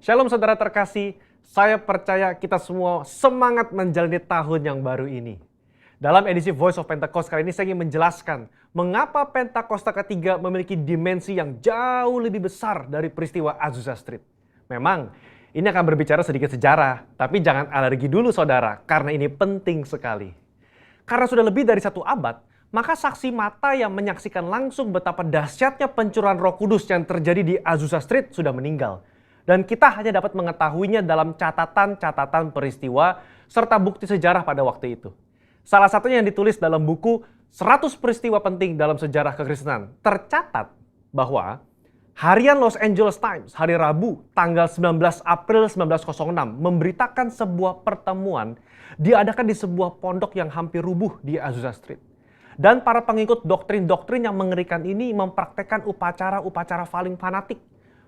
Shalom saudara terkasih, saya percaya kita semua semangat menjalani tahun yang baru ini. Dalam edisi Voice of Pentecost kali ini saya ingin menjelaskan mengapa Pentakosta ketiga memiliki dimensi yang jauh lebih besar dari peristiwa Azusa Street. Memang ini akan berbicara sedikit sejarah, tapi jangan alergi dulu saudara, karena ini penting sekali. Karena sudah lebih dari 1 abad, maka saksi mata yang menyaksikan langsung betapa dahsyatnya pencurahan Roh Kudus yang terjadi di Azusa Street sudah meninggal. Dan kita hanya dapat mengetahuinya dalam catatan-catatan peristiwa serta bukti sejarah pada waktu itu. Salah satunya yang ditulis dalam buku 100 peristiwa penting dalam sejarah kekristenan. Tercatat bahwa harian Los Angeles Times hari Rabu tanggal 19 April 1906 memberitakan sebuah pertemuan diadakan di sebuah pondok yang hampir rubuh di Azusa Street. Dan para pengikut doktrin-doktrin yang mengerikan ini mempraktekkan upacara-upacara paling fanatik,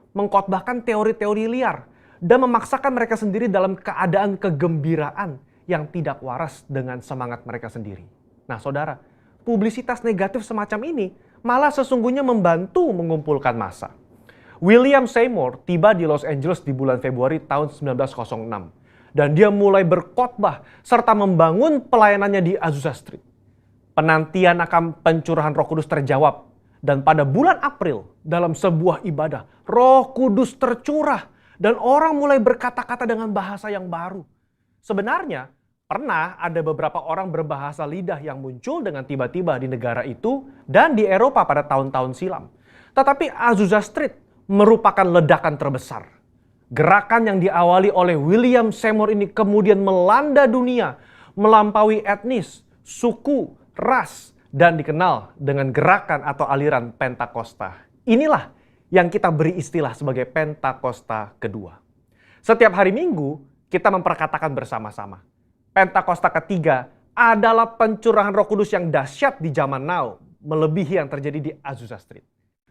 mengkhotbahkan teori-teori liar, dan memaksakan mereka sendiri dalam keadaan kegembiraan yang tidak waras dengan semangat mereka sendiri. Nah saudara, publisitas negatif semacam ini malah sesungguhnya membantu mengumpulkan massa. William Seymour tiba di Los Angeles di bulan Februari tahun 1906. Dan dia mulai berkhotbah serta membangun pelayanannya di Azusa Street. Penantian akan pencurahan Roh Kudus terjawab. Dan pada bulan April, dalam sebuah ibadah, Roh Kudus tercurah dan orang mulai berkata-kata dengan bahasa yang baru. Sebenarnya, pernah ada beberapa orang berbahasa lidah yang muncul dengan tiba-tiba di negara itu dan di Eropa pada tahun-tahun silam. Tetapi Azusa Street merupakan ledakan terbesar. Gerakan yang diawali oleh William Seymour ini kemudian melanda dunia, melampaui etnis, suku, ras, dan dikenal dengan gerakan atau aliran Pentakosta. Inilah yang kita beri istilah sebagai Pentakosta kedua. Setiap hari Minggu kita memperkatakan bersama-sama, Pentakosta ketiga adalah pencurahan Roh Kudus yang dahsyat di zaman now, melebihi yang terjadi di Azusa Street.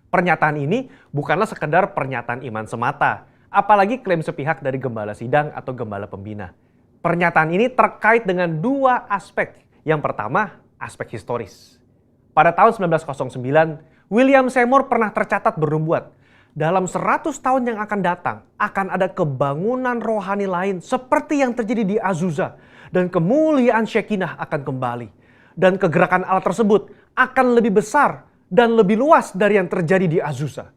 Pernyataan ini bukanlah sekedar pernyataan iman semata, apalagi klaim sepihak dari gembala sidang atau gembala pembina. Pernyataan ini terkait dengan 2 aspek. Yang pertama, aspek historis. Pada tahun 1909, William Seymour pernah tercatat bernubuat, dalam 100 tahun yang akan datang, akan ada kebangunan rohani lain seperti yang terjadi di Azusa, dan kemuliaan Shekinah akan kembali. Dan kegerakan Allah tersebut akan lebih besar dan lebih luas dari yang terjadi di Azusa.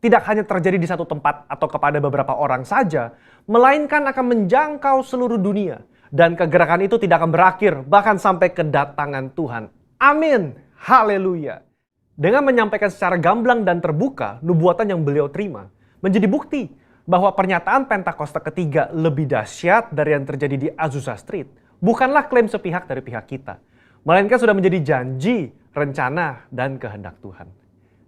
Tidak hanya terjadi di satu tempat atau kepada beberapa orang saja, melainkan akan menjangkau seluruh dunia. Dan kegerakan itu tidak akan berakhir, bahkan sampai kedatangan Tuhan. Amin. Haleluya. Dengan menyampaikan secara gamblang dan terbuka nubuatan yang beliau terima, menjadi bukti bahwa pernyataan Pentakosta ketiga lebih dahsyat dari yang terjadi di Azusa Street. Bukanlah klaim sepihak dari pihak kita, melainkan sudah menjadi janji, rencana, dan kehendak Tuhan.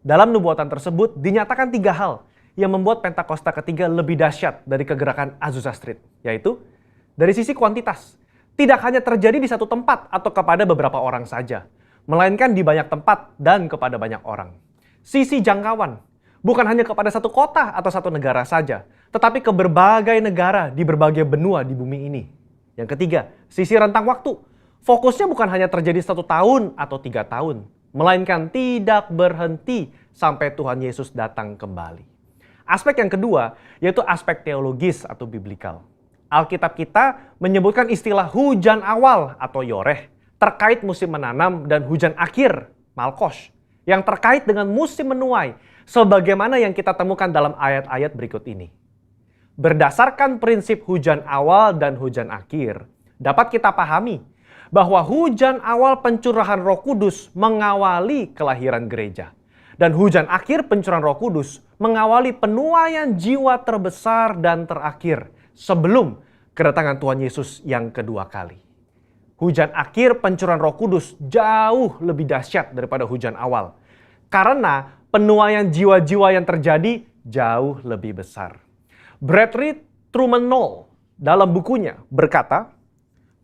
Dalam nubuatan tersebut dinyatakan 3 hal yang membuat Pentakosta ketiga lebih dahsyat dari kegerakan Azusa Street, yaitu dari sisi kuantitas, tidak hanya terjadi di satu tempat atau kepada beberapa orang saja, melainkan di banyak tempat dan kepada banyak orang. Sisi jangkauan, bukan hanya kepada satu kota atau satu negara saja, tetapi ke berbagai negara di berbagai benua di bumi ini. Yang ketiga, sisi rentang waktu. Fokusnya bukan hanya terjadi 1 tahun atau 3 tahun, melainkan tidak berhenti sampai Tuhan Yesus datang kembali. Aspek yang kedua, yaitu aspek teologis atau biblikal. Alkitab kita menyebutkan istilah hujan awal atau yoreh terkait musim menanam dan hujan akhir, malkos, yang terkait dengan musim menuai, sebagaimana yang kita temukan dalam ayat-ayat berikut ini. Berdasarkan prinsip hujan awal dan hujan akhir, dapat kita pahami bahwa hujan awal pencurahan Roh Kudus mengawali kelahiran gereja. Dan hujan akhir pencurahan Roh Kudus mengawali penuaian jiwa terbesar dan terakhir sebelum kedatangan Tuhan Yesus yang kedua kali. Hujan akhir pencurahan Roh Kudus jauh lebih dahsyat daripada hujan awal. Karena penuaian jiwa-jiwa yang terjadi jauh lebih besar. Bradley Truman Knoll dalam bukunya berkata,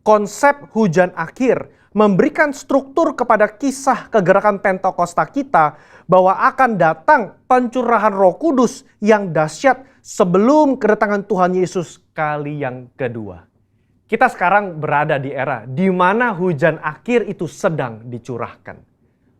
konsep hujan akhir memberikan struktur kepada kisah kegerakan Pentakosta kita bahwa akan datang pencurahan Roh Kudus yang dahsyat sebelum kedatangan Tuhan Yesus kali yang kedua. Kita sekarang berada di era di mana hujan akhir itu sedang dicurahkan.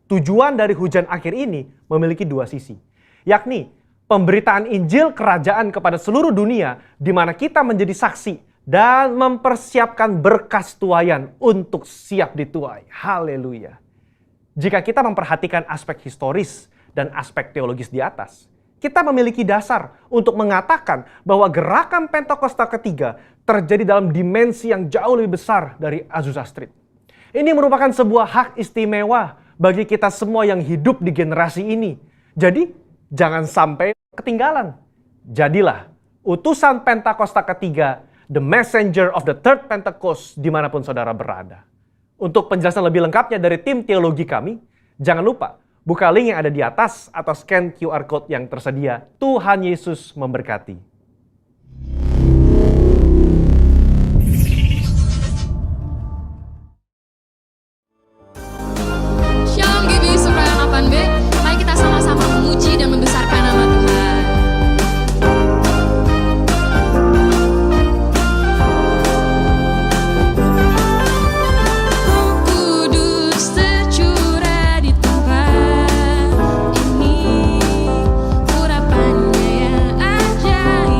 Tujuan dari hujan akhir ini memiliki 2 sisi, yakni Pemberitaan Injil Kerajaan kepada seluruh dunia, di mana kita menjadi saksi dan mempersiapkan berkas tuaian untuk siap dituai. Haleluya. Jika kita memperhatikan aspek historis dan aspek teologis di atas, kita memiliki dasar untuk mengatakan bahwa gerakan Pentakosta ketiga terjadi dalam dimensi yang jauh lebih besar dari Azusa Street. Ini merupakan sebuah hak istimewa bagi kita semua yang hidup di generasi ini. Jadi, jangan sampai ketinggalan. Jadilah utusan Pentakosta ketiga, the messenger of the third Pentecost, dimanapun saudara berada. Untuk penjelasan lebih lengkapnya dari tim teologi kami, jangan lupa buka link yang ada di atas atau scan QR Code yang tersedia. Tuhan Yesus memberkati. Shalom GB Surabaya 8B, mari kita sama-sama memuji dan membesarkan nama Tuhan. Roh Kudus tercurah di tempat ini, urapannya yang ajaib.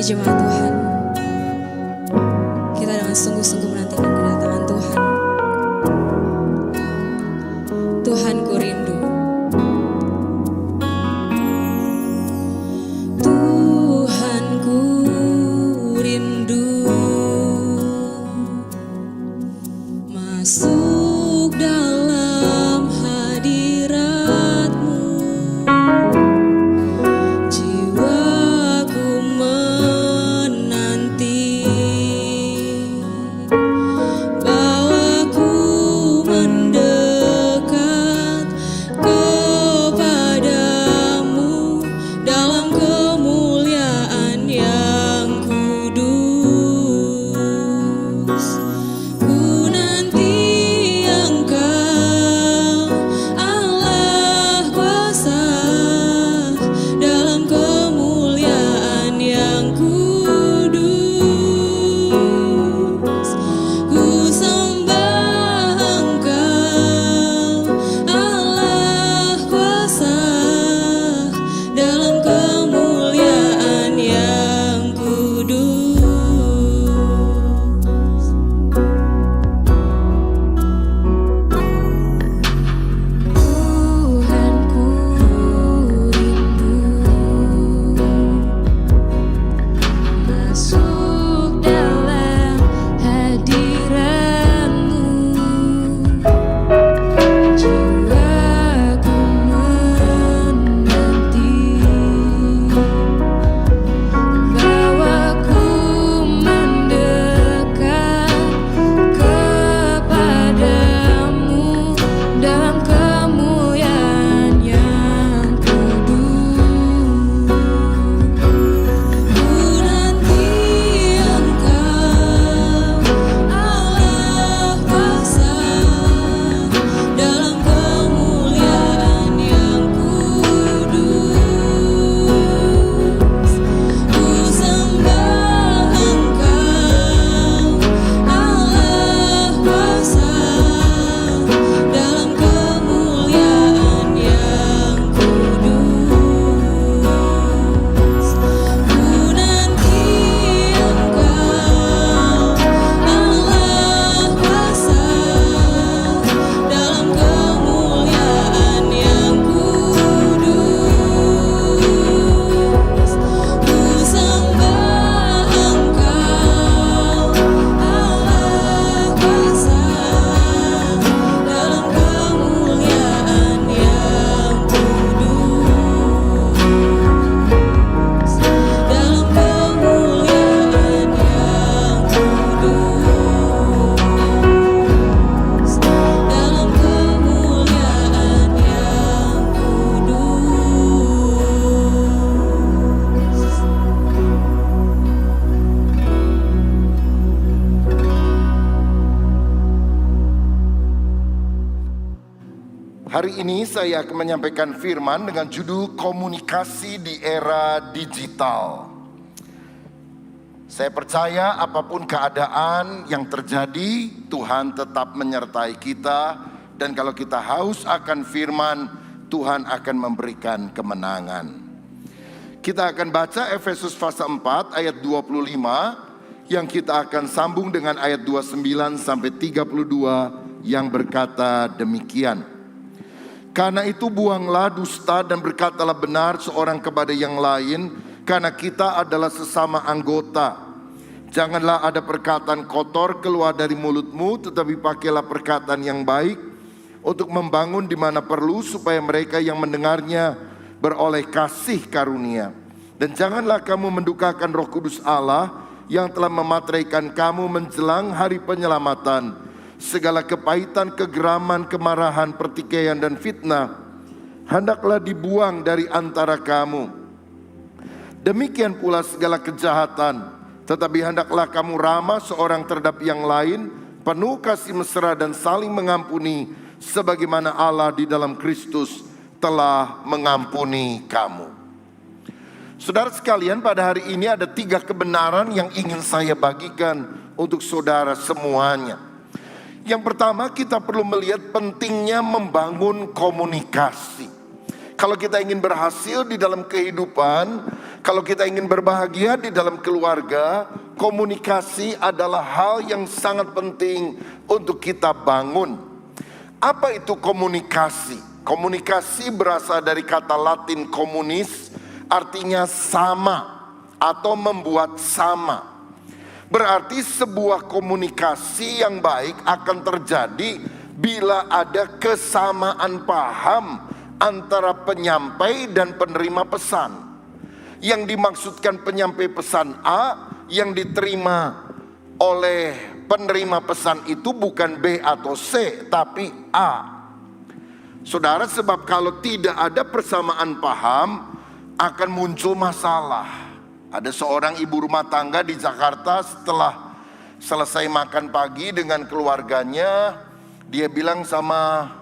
jemaat Tuhan, kita dengan sungguh-sungguh menantikan kedatangan Tuhan. Tuhan, ku rindu. Tuhan, ku rindu masuk dalam hadirat-Mu. Jiwaku menanti, bawaku mendekat kepadamu dalam kemuliaan yang kudus. Ku nanti Engkau, Allah kuasa, dalam kemuliaan yang kudus. Ku sembah Engkau, Allah kuasa, dalam kemuliaan yang kudus. Tuhan, ku rindu masuk dalam hadirat-Mu. Jiwaku menanti, bawaku mendekat kepadamu dalam kemuliaan yang kudus. Ku nanti Engkau, Allah kuasa, dalam kemuliaan yang kudus. Ku sembah Engkau, Allah kuasa, dalam kemuliaan yang kudus. Ku nanti Engkau, Allah kuasa, dalam kemuliaan yang kudus. Ku sembah Engkau, Allah kuasa, dalam kemuliaan yang kudus. Dalam kemuliaan yang kudus. Dalam kemuliaan yang kudus. Hari ini saya akan menyampaikan firman dengan judul komunikasi di era digital. Saya percaya apapun keadaan yang terjadi, Tuhan tetap menyertai kita. Dan kalau kita haus akan firman, Tuhan akan memberikan kemenangan. Kita akan baca Efesus pasal 4 ayat 25 yang kita akan sambung dengan ayat 29 sampai 32 yang berkata demikian. Karena itu buanglah dusta dan berkatalah benar seorang kepada yang lain, karena kita adalah sesama anggota. Janganlah ada perkataan kotor keluar dari mulutmu, tetapi pakailah perkataan yang baik untuk membangun di mana perlu, supaya mereka yang mendengarnya beroleh kasih karunia. Dan janganlah kamu mendukakan Roh Kudus Allah yang telah memateraikan kamu menjelang hari penyelamatan. Segala kepahitan, kegeraman, kemarahan, pertikaian dan fitnah hendaklah dibuang dari antara kamu. Demikian pula segala kejahatan. Tetapi hendaklah kamu ramah seorang terhadap yang lain, penuh kasih mesra dan saling mengampuni, sebagaimana Allah di dalam Kristus telah mengampuni kamu. Saudara sekalian, pada hari ini ada 3 kebenaran yang ingin saya bagikan untuk saudara semuanya. Yang pertama, kita perlu melihat pentingnya membangun komunikasi. Kalau kita ingin berhasil di dalam kehidupan, kalau kita ingin berbahagia di dalam keluarga, komunikasi adalah hal yang sangat penting untuk kita bangun. Apa itu komunikasi? Komunikasi berasal dari kata Latin communis, artinya sama atau membuat sama. Berarti sebuah komunikasi yang baik akan terjadi bila ada kesamaan paham antara penyampai dan penerima pesan. Yang dimaksudkan penyampai pesan A, yang diterima oleh penerima pesan itu bukan B atau C, tapi A. Saudara, sebab kalau tidak ada persamaan paham, akan muncul masalah. Ada seorang ibu rumah tangga di Jakarta, setelah selesai makan pagi dengan keluarganya, dia bilang sama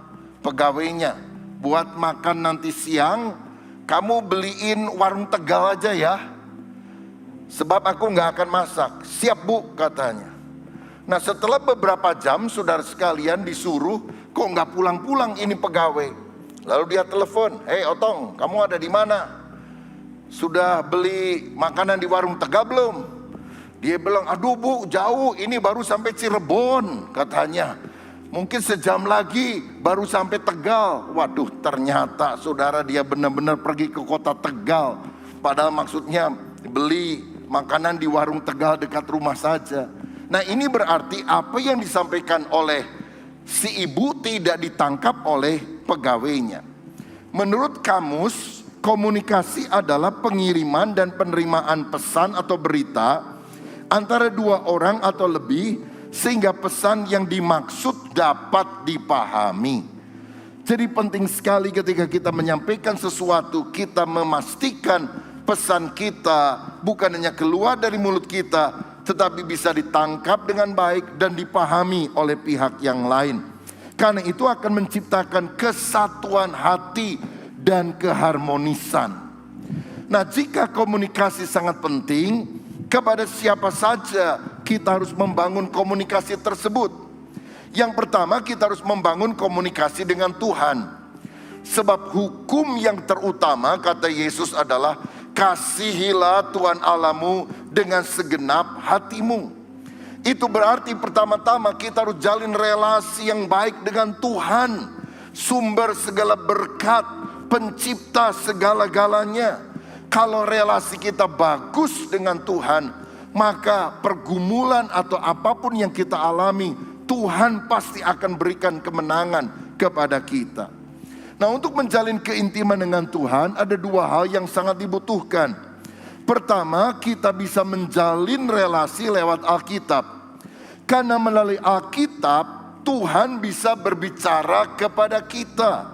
pegawainya, buat makan nanti siang, kamu beliin warung Tegal aja ya, sebab aku gak akan masak. Siap bu, katanya. Nah setelah beberapa jam, saudara sekalian disuruh, kok gak pulang-pulang ini pegawai. Lalu dia telepon, hei Otong, kamu ada di mana? Sudah beli makanan di warung Tegal belum? Dia bilang, aduh bu jauh, ini baru sampai Cirebon, katanya. Mungkin sejam lagi baru sampai Tegal. Waduh, ternyata saudara dia benar-benar pergi ke kota Tegal. Padahal maksudnya beli makanan di warung Tegal dekat rumah saja. Nah ini berarti apa yang disampaikan oleh si ibu tidak ditangkap oleh pegawainya. Menurut kamus, komunikasi adalah pengiriman dan penerimaan pesan atau berita antara dua orang atau lebih, sehingga pesan yang dimaksud dapat dipahami. Jadi penting sekali ketika kita menyampaikan sesuatu, kita memastikan pesan kita bukan hanya keluar dari mulut kita, tetapi bisa ditangkap dengan baik dan dipahami oleh pihak yang lain. Karena itu akan menciptakan kesatuan hati dan keharmonisan. Nah, jika komunikasi sangat penting, kepada siapa saja kita harus membangun komunikasi tersebut. Yang pertama, kita harus membangun komunikasi dengan Tuhan. Sebab hukum yang terutama, kata Yesus, adalah kasihilah Tuhan Allahmu dengan segenap hatimu. Itu berarti pertama-tama kita harus jalin relasi yang baik dengan Tuhan, sumber segala berkat, pencipta segala-galanya. Kalau relasi kita bagus dengan Tuhan, maka pergumulan atau apapun yang kita alami, Tuhan pasti akan berikan kemenangan kepada kita. Nah, untuk menjalin keintiman dengan Tuhan, ada dua hal yang sangat dibutuhkan. Pertama, kita bisa menjalin relasi lewat Alkitab. Karena melalui Alkitab, Tuhan bisa berbicara kepada kita.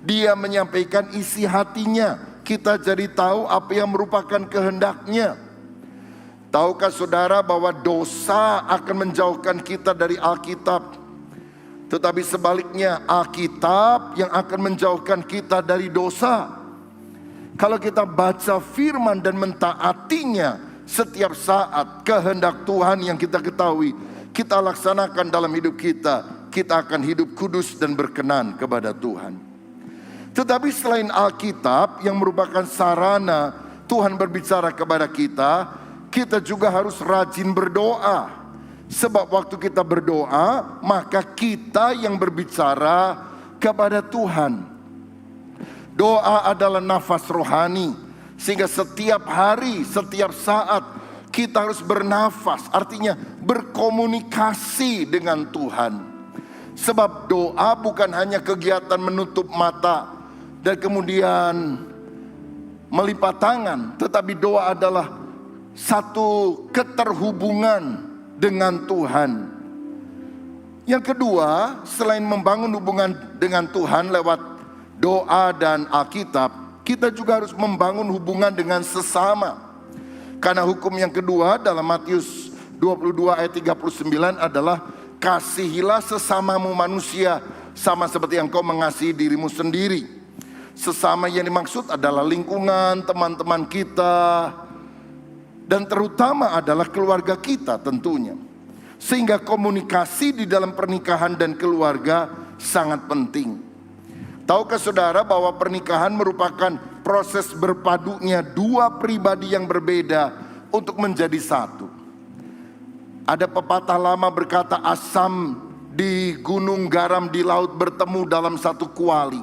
Dia menyampaikan isi hatinya. Kita jadi tahu apa yang merupakan kehendaknya. Tahukah saudara bahwa dosa akan menjauhkan kita dari Alkitab? Tetapi sebaliknya, Alkitab yang akan menjauhkan kita dari dosa. Kalau kita baca firman dan mentaatinya setiap saat, kehendak Tuhan yang kita ketahui, kita laksanakan dalam hidup kita, kita akan hidup kudus dan berkenan kepada Tuhan. Tetapi selain Alkitab yang merupakan sarana Tuhan berbicara kepada kita, kita juga harus rajin berdoa. Sebab waktu kita berdoa, maka kita yang berbicara kepada Tuhan. Doa adalah nafas rohani, sehingga setiap hari, setiap saat kita harus bernafas, artinya berkomunikasi dengan Tuhan. Sebab doa bukan hanya kegiatan menutup mata dan kemudian melipat tangan, tetapi doa adalah satu keterhubungan dengan Tuhan. Yang kedua, selain membangun hubungan dengan Tuhan lewat doa dan Alkitab, kita juga harus membangun hubungan dengan sesama. Karena hukum yang kedua dalam Matius 22 ayat 39 adalah kasihilah sesamamu manusia sama seperti yang kau mengasihi dirimu sendiri. Sesama yang dimaksud adalah lingkungan, teman-teman kita, dan terutama adalah keluarga kita tentunya. Sehingga komunikasi di dalam pernikahan dan keluarga sangat penting. Tahukah saudara bahwa pernikahan merupakan proses berpadunya dua pribadi yang berbeda untuk menjadi satu? Ada pepatah lama berkata, asam di gunung, garam di laut bertemu dalam satu kuali.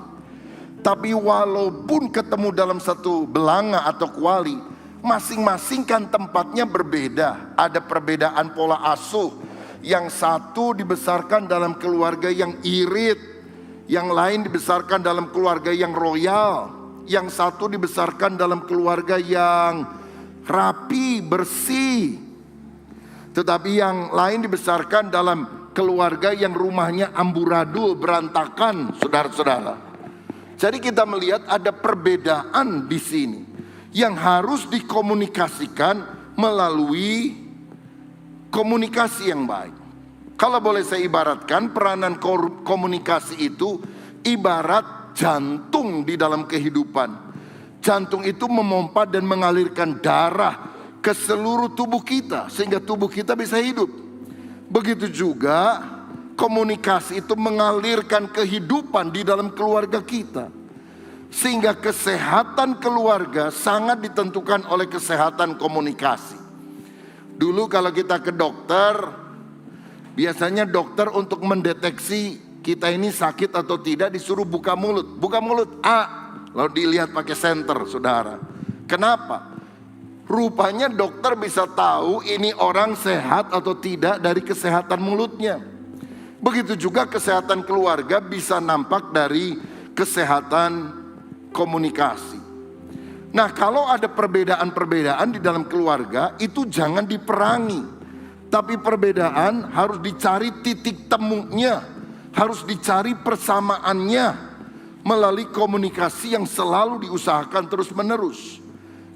Tapi walaupun ketemu dalam satu belanga atau kuali, masing-masing kan tempatnya berbeda. Ada perbedaan pola asuh. Yang satu dibesarkan dalam keluarga yang irit, yang lain dibesarkan dalam keluarga yang royal, yang satu dibesarkan dalam keluarga yang rapi, bersih, tetapi yang lain dibesarkan dalam keluarga yang rumahnya amburadul, berantakan, saudara-saudara. Jadi kita melihat ada perbedaan di sini yang harus dikomunikasikan melalui komunikasi yang baik. Kalau boleh saya ibaratkan, peranan komunikasi itu ibarat jantung di dalam kehidupan. Jantung itu memompa dan mengalirkan darah ke seluruh tubuh kita sehingga tubuh kita bisa hidup. Begitu juga komunikasi itu mengalirkan kehidupan di dalam keluarga kita, sehingga kesehatan keluarga sangat ditentukan oleh kesehatan komunikasi. Dulu kalau kita ke dokter, biasanya dokter untuk mendeteksi kita ini sakit atau tidak disuruh buka mulut. Buka mulut, A. Lalu dilihat pakai senter, saudara. Kenapa? Rupanya dokter bisa tahu ini orang sehat atau tidak dari kesehatan mulutnya. Begitu juga kesehatan keluarga bisa nampak dari kesehatan komunikasi. Nah, kalau ada perbedaan-perbedaan di dalam keluarga, itu jangan diperangi. Tapi perbedaan harus dicari titik temunya, harus dicari persamaannya melalui komunikasi yang selalu diusahakan terus-menerus.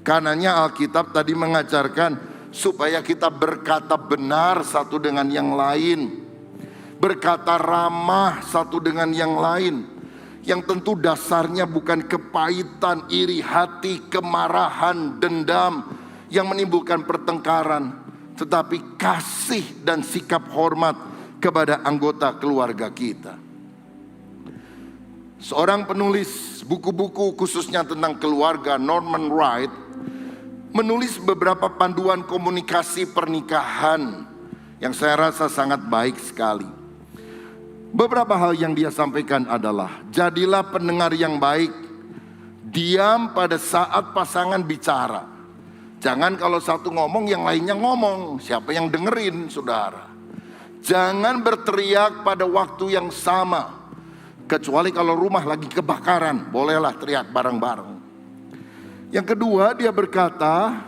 Karenanya Alkitab tadi mengajarkan supaya kita berkata benar satu dengan yang lain, berkata ramah satu dengan yang lain, yang tentu dasarnya bukan kepahitan, iri hati, kemarahan, dendam yang menimbulkan pertengkaran, tetapi kasih dan sikap hormat kepada anggota keluarga kita. Seorang penulis buku-buku khususnya tentang keluarga, Norman Wright, menulis beberapa panduan komunikasi pernikahan yang saya rasa sangat baik sekali. Beberapa hal yang dia sampaikan adalah, jadilah pendengar yang baik, diam pada saat pasangan bicara. Jangan kalau satu ngomong yang lainnya ngomong, siapa yang dengerin, saudara? Jangan berteriak pada waktu yang sama, kecuali kalau rumah lagi kebakaran, bolehlah teriak bareng-bareng. Yang kedua, dia berkata,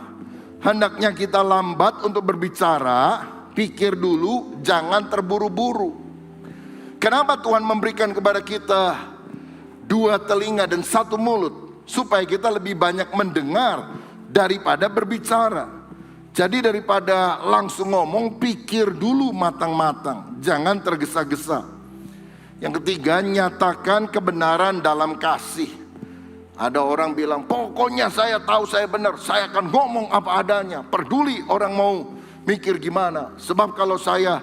hendaknya kita lambat untuk berbicara, pikir dulu, jangan terburu-buru. Kenapa Tuhan memberikan kepada kita dua telinga dan satu mulut? Supaya kita lebih banyak mendengar daripada berbicara. Jadi daripada langsung ngomong, pikir dulu matang-matang, jangan tergesa-gesa. Yang ketiga, nyatakan kebenaran dalam kasih. Ada orang bilang, pokoknya saya tahu saya benar, saya akan ngomong apa adanya. Peduli orang mau mikir gimana. Sebab kalau saya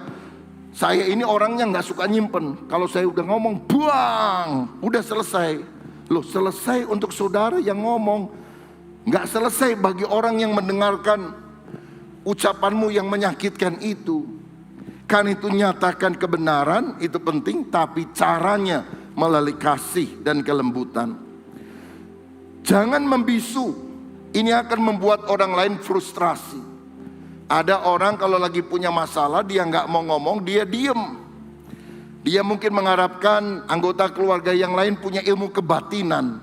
ini orangnya gak suka nyimpen. Kalau saya udah ngomong, buang, udah selesai. Loh, selesai untuk saudara yang ngomong, gak selesai bagi orang yang mendengarkan ucapanmu yang menyakitkan itu. Kan itu nyatakan kebenaran, itu penting, tapi caranya melalui kasih dan kelembutan. Jangan membisu, ini akan membuat orang lain frustrasi. Ada orang kalau lagi punya masalah, dia gak mau ngomong, dia diem. Dia mungkin mengharapkan anggota keluarga yang lain punya ilmu kebatinan,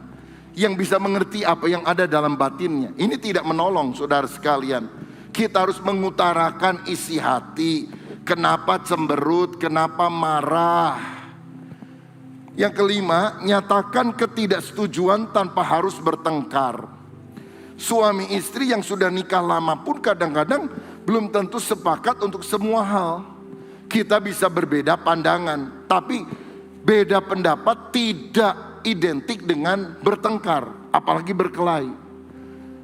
yang bisa mengerti apa yang ada dalam batinnya. Ini tidak menolong, saudara sekalian. Kita harus mengutarakan isi hati. Kenapa cemberut, kenapa marah. Yang kelima, nyatakan ketidaksetujuan tanpa harus bertengkar. Suami istri yang sudah nikah lama pun kadang-kadang belum tentu sepakat untuk semua hal. Kita bisa berbeda pandangan, tapi beda pendapat tidak identik dengan bertengkar, apalagi berkelahi.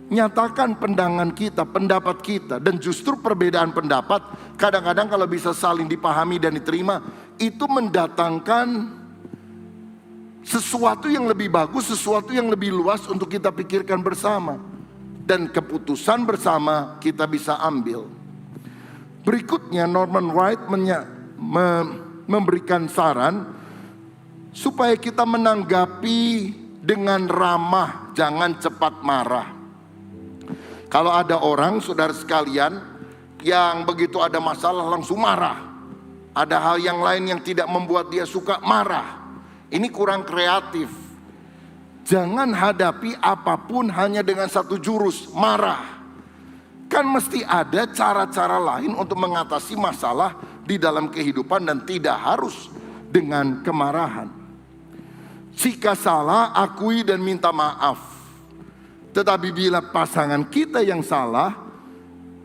Nyatakan pandangan kita, pendapat kita, dan justru perbedaan pendapat kadang-kadang kalau bisa saling dipahami dan diterima, itu mendatangkan sesuatu yang lebih bagus, sesuatu yang lebih luas untuk kita pikirkan bersama. Dan keputusan bersama kita bisa ambil. Berikutnya Norman Wright memberikan saran supaya kita menanggapi dengan ramah, jangan cepat marah. Kalau ada orang, saudara sekalian, yang begitu ada masalah langsung marah. Ada hal yang lain yang tidak membuat dia suka, marah. Ini kurang kreatif. Jangan hadapi apapun hanya dengan satu jurus, marah. Kan mesti ada cara-cara lain untuk mengatasi masalah di dalam kehidupan dan tidak harus dengan kemarahan. Jika salah, akui dan minta maaf. Tetapi bila pasangan kita yang salah,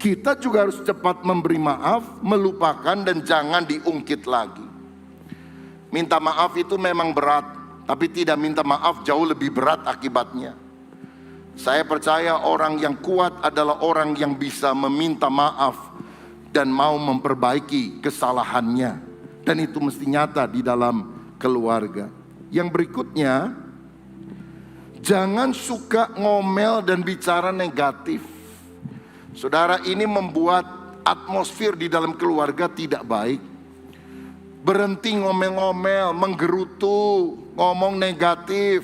kita juga harus cepat memberi maaf, melupakan dan jangan diungkit lagi. Minta maaf itu memang berat, tapi tidak minta maaf jauh lebih berat akibatnya. Saya percaya orang yang kuat adalah orang yang bisa meminta maaf dan mau memperbaiki kesalahannya. Dan itu mesti nyata di dalam keluarga. Yang berikutnya, jangan suka ngomel dan bicara negatif. Saudara, ini membuat atmosfer di dalam keluarga tidak baik. Berhenti ngomel-ngomel, menggerutu, ngomong negatif.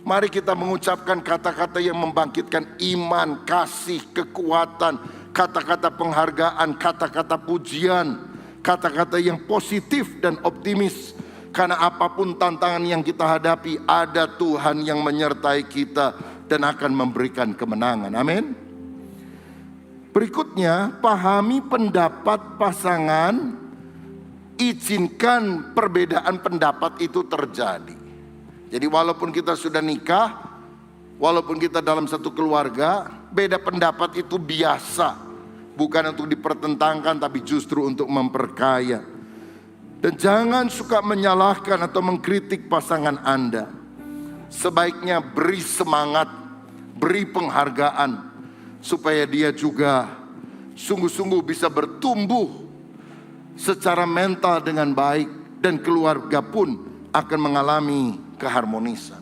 Mari kita mengucapkan kata-kata yang membangkitkan iman, kasih, kekuatan, kata-kata penghargaan, kata-kata pujian, kata-kata yang positif dan optimis. Karena apapun tantangan yang kita hadapi, ada Tuhan yang menyertai kita dan akan memberikan kemenangan. Amin. Berikutnya, pahami pendapat pasangan, izinkan perbedaan pendapat itu terjadi. Jadi walaupun kita sudah nikah, walaupun kita dalam satu keluarga, beda pendapat itu biasa. Bukan untuk dipertentangkan, tapi justru untuk memperkaya. Dan jangan suka menyalahkan atau mengkritik pasangan Anda. Sebaiknya beri semangat, beri penghargaan, supaya dia juga sungguh-sungguh bisa bertumbuh secara mental dengan baik. Dan keluarga pun akan mengalami keharmonisan.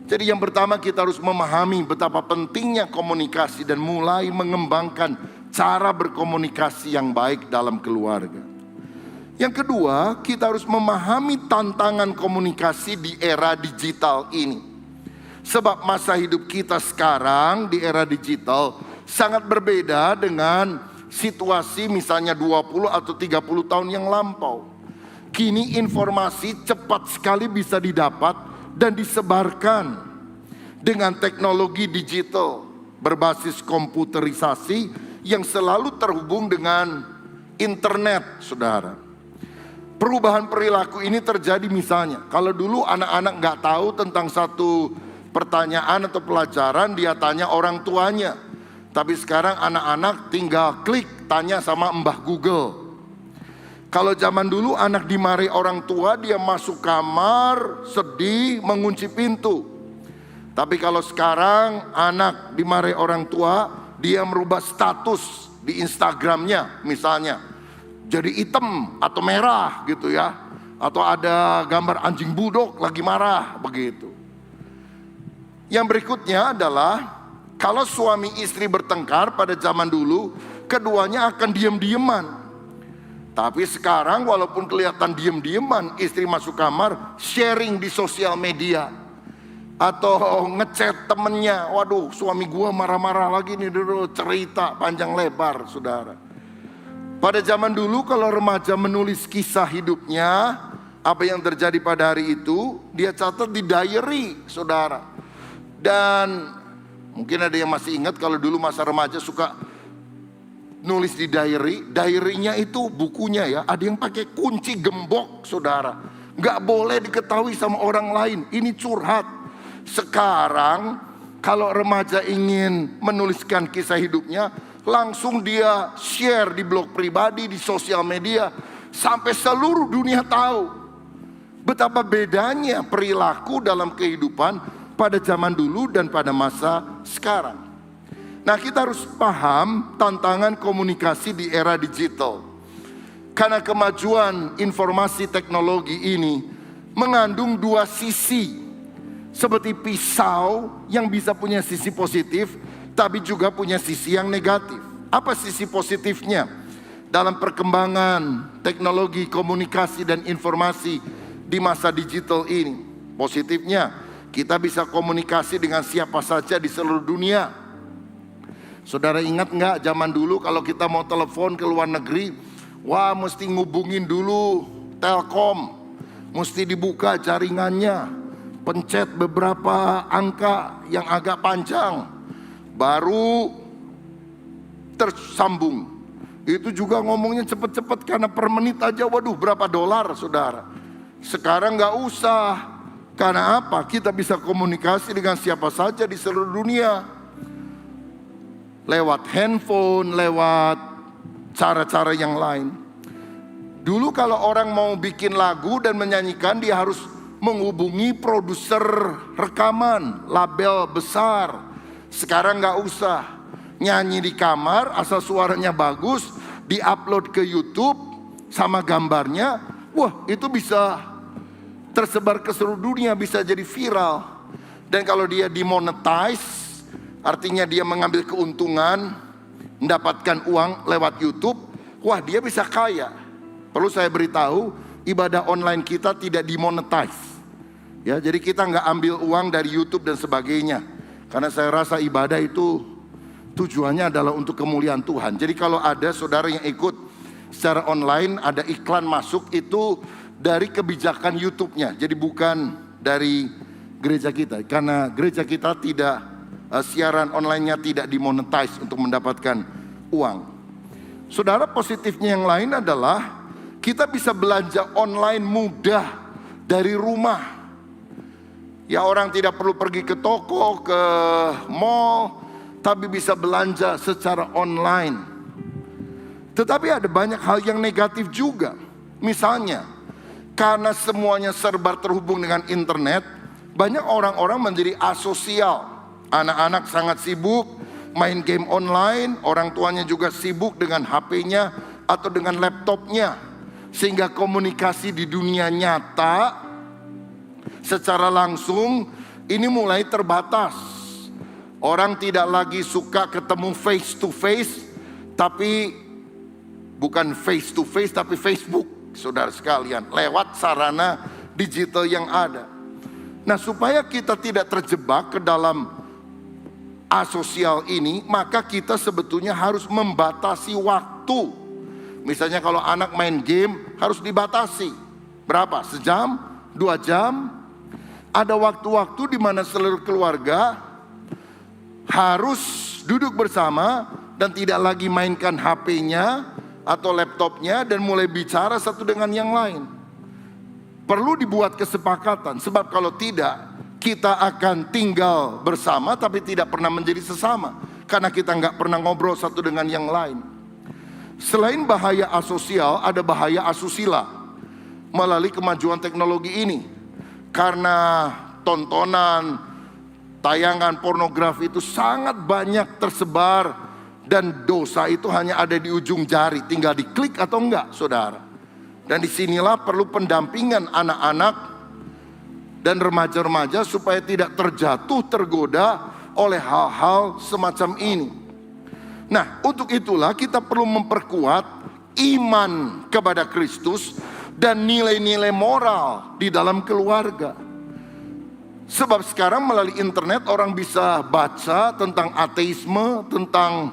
Jadi yang pertama, kita harus memahami betapa pentingnya komunikasi dan mulai mengembangkan cara berkomunikasi yang baik dalam keluarga. Yang kedua, kita harus memahami tantangan komunikasi di era digital ini. Sebab masa hidup kita sekarang di era digital sangat berbeda dengan situasi misalnya 20 atau 30 tahun yang lampau. Kini informasi cepat sekali bisa didapat dan disebarkan dengan teknologi digital berbasis komputerisasi yang selalu terhubung dengan internet, saudara. Perubahan perilaku ini terjadi misalnya, kalau dulu anak-anak nggak tahu tentang satu pertanyaan atau pelajaran, dia tanya orang tuanya. Tapi sekarang anak-anak tinggal klik, tanya sama Mbah Google. Kalau zaman dulu anak dimarahi orang tua, dia masuk kamar, sedih, mengunci pintu. Tapi kalau sekarang anak dimarahi orang tua, dia merubah status di Instagramnya misalnya. Jadi hitam atau merah gitu ya. Atau ada gambar anjing budok lagi marah, begitu. Yang berikutnya adalah, kalau suami istri bertengkar pada zaman dulu, keduanya akan diam-diaman. Tapi sekarang walaupun kelihatan diem-dieman, istri masuk kamar, sharing di sosial media. Atau ngechat temennya, waduh suami gua marah-marah lagi nih, dulu cerita panjang lebar, saudara. Pada zaman dulu kalau remaja menulis kisah hidupnya, apa yang terjadi pada hari itu, dia catat di diary, saudara. Dan mungkin ada yang masih ingat kalau dulu masa remaja suka nulis di diary, diary-nya itu bukunya ya, ada yang pakai kunci gembok, saudara. Gak boleh diketahui sama orang lain, ini curhat. Sekarang kalau remaja ingin menuliskan kisah hidupnya, langsung dia share di blog pribadi, di sosial media, sampai seluruh dunia tahu. Betapa bedanya perilaku dalam kehidupan pada zaman dulu dan pada masa sekarang. Nah, kita harus paham tantangan komunikasi di era digital. Karena kemajuan informasi teknologi ini, mengandung dua sisi. Seperti pisau yang bisa punya sisi positif, tapi juga punya sisi yang negatif. Apa sisi positifnya? Dalam perkembangan teknologi komunikasi dan informasi di masa digital ini. Positifnya, kita bisa komunikasi dengan siapa saja di seluruh dunia. Saudara ingat nggak zaman dulu kalau kita mau telepon ke luar negeri, wah mesti ngubungin dulu Telkom, mesti dibuka jaringannya, pencet beberapa angka yang agak panjang, baru tersambung. Itu juga ngomongnya cepet-cepet karena per menit aja waduh berapa dolar saudara. Sekarang nggak usah. Karena apa? Kita bisa komunikasi dengan siapa saja di seluruh dunia. Lewat handphone, lewat cara-cara yang lain. Dulu kalau orang mau bikin lagu dan menyanyikan, dia harus menghubungi produser rekaman, label besar. Sekarang nggak usah. Nyanyi di kamar, asal suaranya bagus, diupload ke YouTube sama gambarnya, wah itu bisa tersebar ke seluruh dunia, bisa jadi viral. Dan kalau dia dimonetize, artinya dia mengambil keuntungan, mendapatkan uang lewat YouTube, wah dia bisa kaya. Perlu saya beritahu, ibadah online kita tidak dimonetize. Ya, jadi kita nggak ambil uang dari YouTube dan sebagainya. Karena saya rasa ibadah itu tujuannya adalah untuk kemuliaan Tuhan. Jadi kalau ada saudara yang ikut secara online, ada iklan masuk, itu dari kebijakan YouTube-nya. Jadi bukan dari gereja kita. Karena gereja kita tidak, siaran online-nya tidak dimonetize untuk mendapatkan uang. Saudara, positifnya yang lain adalah kita bisa belanja online mudah dari rumah. Ya, orang tidak perlu pergi ke toko, ke mall, tapi bisa belanja secara online. Tetapi ada banyak hal yang negatif juga. Misalnya, karena semuanya serba terhubung dengan internet, banyak orang-orang menjadi asosial. Anak-anak sangat sibuk main game online, orang tuanya juga sibuk dengan HP-nya atau dengan laptopnya. Sehingga komunikasi di dunia nyata secara langsung ini mulai terbatas. Orang tidak lagi suka ketemu face to face, tapi bukan face to face tapi Facebook, saudara sekalian, lewat sarana digital yang ada. Nah, supaya kita tidak terjebak ke dalam asosial ini, maka kita sebetulnya harus membatasi waktu. Misalnya kalau anak main game harus dibatasi. Berapa? Sejam? 2 jam? Ada waktu-waktu di mana seluruh keluarga harus duduk bersama dan tidak lagi mainkan HP-nya atau laptopnya dan mulai bicara satu dengan yang lain. Perlu dibuat kesepakatan, sebab kalau tidak kita akan tinggal bersama tapi tidak pernah menjadi sesama, karena kita nggak pernah ngobrol satu dengan yang lain. Selain bahaya asosial, ada bahaya asusila melalui kemajuan teknologi ini. Karena tontonan, tayangan pornografi itu sangat banyak tersebar, dan dosa itu hanya ada di ujung jari, tinggal diklik atau enggak, saudara. Dan disinilah perlu pendampingan anak-anak dan remaja-remaja supaya tidak terjatuh, tergoda oleh hal-hal semacam ini. Nah, untuk itulah kita perlu memperkuat iman kepada Kristus dan nilai-nilai moral di dalam keluarga. Sebab sekarang melalui internet orang bisa baca tentang ateisme, tentang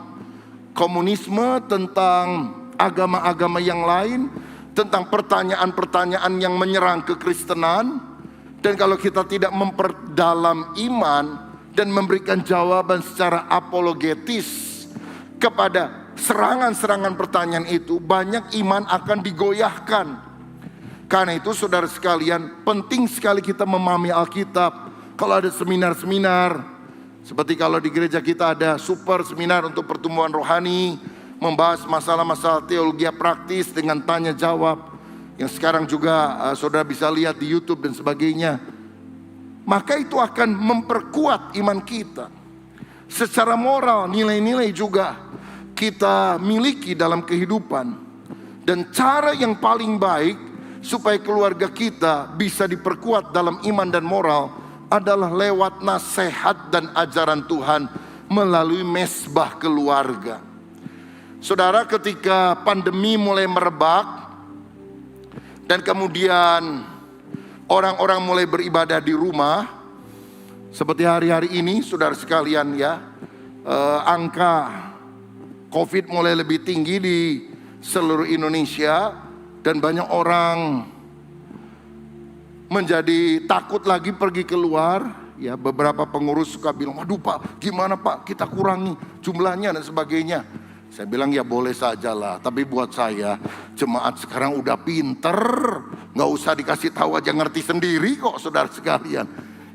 komunisme, tentang agama-agama yang lain, tentang pertanyaan-pertanyaan yang menyerang kekristenan. Dan kalau kita tidak memperdalam iman dan memberikan jawaban secara apologetis kepada serangan-serangan pertanyaan itu, banyak iman akan digoyahkan. Karena itu saudara sekalian, penting sekali kita memahami Alkitab. Kalau ada seminar-seminar, seperti kalau di gereja kita ada super seminar untuk pertumbuhan rohani, membahas masalah-masalah teologi praktis dengan tanya jawab, yang sekarang juga saudara bisa lihat di YouTube dan sebagainya. Maka itu akan memperkuat iman kita. Secara moral, nilai-nilai juga kita miliki dalam kehidupan. Dan cara yang paling baik supaya keluarga kita bisa diperkuat dalam iman dan moral adalah lewat nasihat dan ajaran Tuhan melalui mesbah keluarga. Saudara, ketika pandemi mulai merebak dan kemudian orang-orang mulai beribadah di rumah, seperti hari-hari ini saudara sekalian ya, angka COVID mulai lebih tinggi di seluruh Indonesia dan banyak orang menjadi takut lagi pergi keluar. Ya, beberapa pengurus suka bilang, waduh Pak, gimana Pak, kita kurangi jumlahnya dan sebagainya. Saya bilang ya boleh saja lah, tapi buat saya jemaat sekarang udah pinter, nggak usah dikasih tahu aja ngerti sendiri kok saudara sekalian.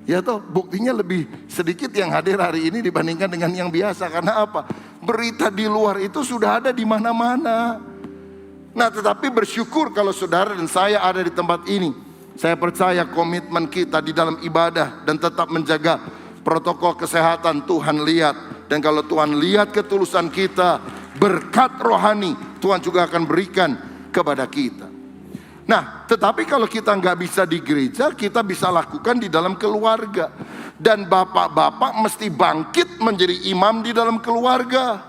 Ya toh, buktinya lebih sedikit yang hadir hari ini dibandingkan dengan yang biasa. Karena apa? Berita di luar itu sudah ada di mana-mana. Nah, tetapi bersyukur kalau saudara dan saya ada di tempat ini. Saya percaya komitmen kita di dalam ibadah dan tetap menjaga protokol kesehatan Tuhan lihat. Dan kalau Tuhan lihat ketulusan kita, berkat rohani Tuhan juga akan berikan kepada kita. Nah, tetapi kalau kita nggak bisa di gereja, kita bisa lakukan di dalam keluarga. Dan bapak-bapak mesti bangkit menjadi imam di dalam keluarga.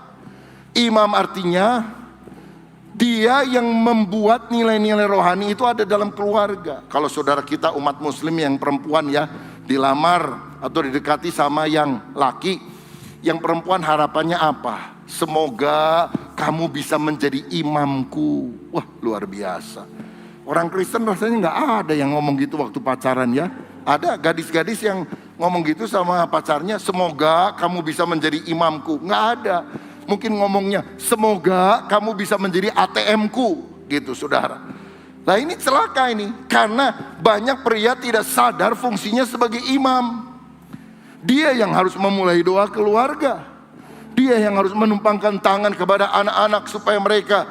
Imam artinya dia yang membuat nilai-nilai rohani itu ada dalam keluarga. Kalau saudara kita umat muslim yang perempuan ya, dilamar atau didekati sama yang laki, yang perempuan harapannya apa? Semoga kamu bisa menjadi imamku. Wah, luar biasa. Orang Kristen rasanya nggak ada yang ngomong gitu waktu pacaran ya. Ada gadis-gadis yang ngomong gitu sama pacarnya, semoga kamu bisa menjadi imamku. Nggak ada. Mungkin ngomongnya, semoga kamu bisa menjadi ATM-ku. Gitu saudara. Nah ini celaka ini. Karena banyak pria tidak sadar fungsinya sebagai imam. Dia yang harus memulai doa keluarga. Dia yang harus menumpangkan tangan kepada anak-anak supaya mereka